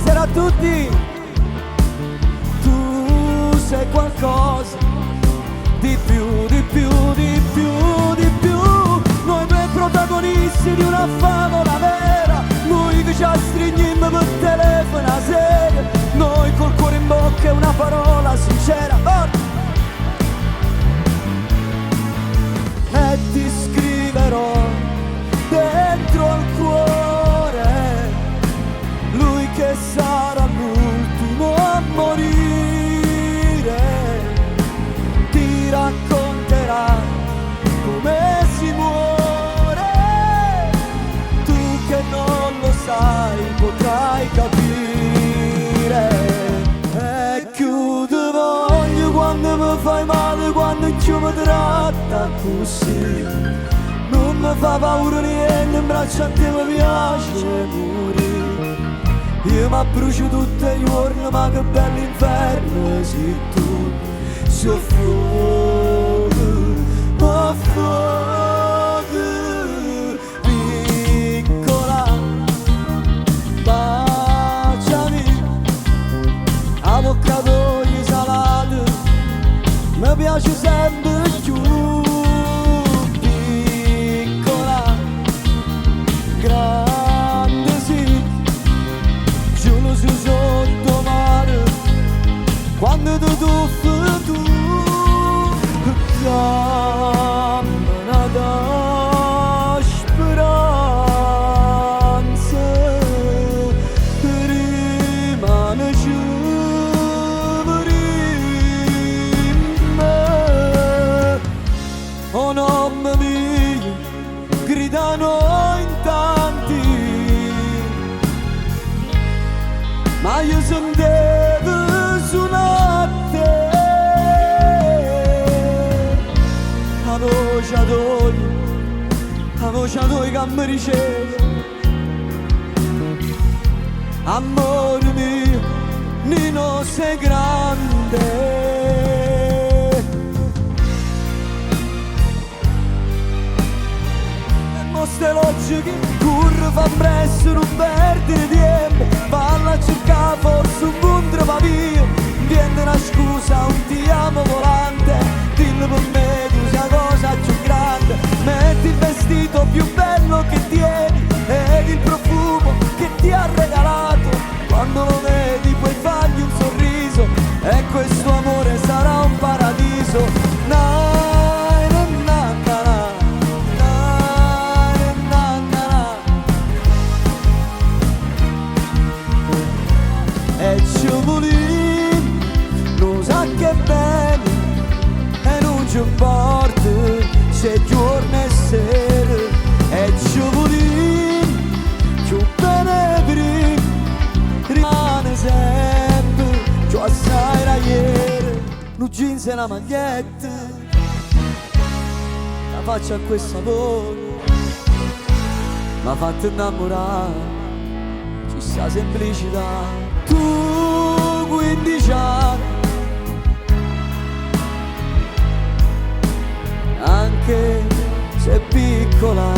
Buonasera a tutti. Tu sei qualcosa di più, di più, di più, di più. Noi due protagonisti di una favola vera. Lui che ci stringiamo per telefono a sera. Noi col cuore in bocca e una parola sincera. Oh! E ti scriverò dentro al cuore lui che sarà l'ultimo a morire. Ti racconterà come si muore. Tu che non lo sai potrai capire. E chiudo voglio quando mi fai male, quando ci mi tratta così. Non mi fa paura niente, in braccio a te mi piace morire. Io mi brucio tutti i giorni, ma che bell'inferno sei tu. Soffoco, affogo, piccola, baciami, avocatoio salato, mi piace sempre più. Piccola, grande sì, giuro su sotto mare, quando tu tuffi tu, dammi da speranza, rimane giù per me. Oh nome mio, gridano in tanti, ma io son devo suonare. La voce d'oi che mi riceve. Amore mio, Nino sei grande. Ste logiche, curre fa presto, non perdere tempo. Valla a cercare forse un punto va via. Viene una scusa, un ti amo volante. Dillo per me, tu sei la cosa più grande. Metti il vestito più bello che tieni ed il profumo che ti ha regalato. Quando lo vedi puoi fargli un sorriso e questo amore sarà un paradiso. E ci volim, non sa che bene, e non ci importa se giorno e sera. E ci volim, più bene prima, rimane sempre, giù assai da ieri. Un jeans e una maglietta, la faccia a quel sapore, m'ha fatto innamorare, chissà semplicità. Tu 15 anni, anche se piccola.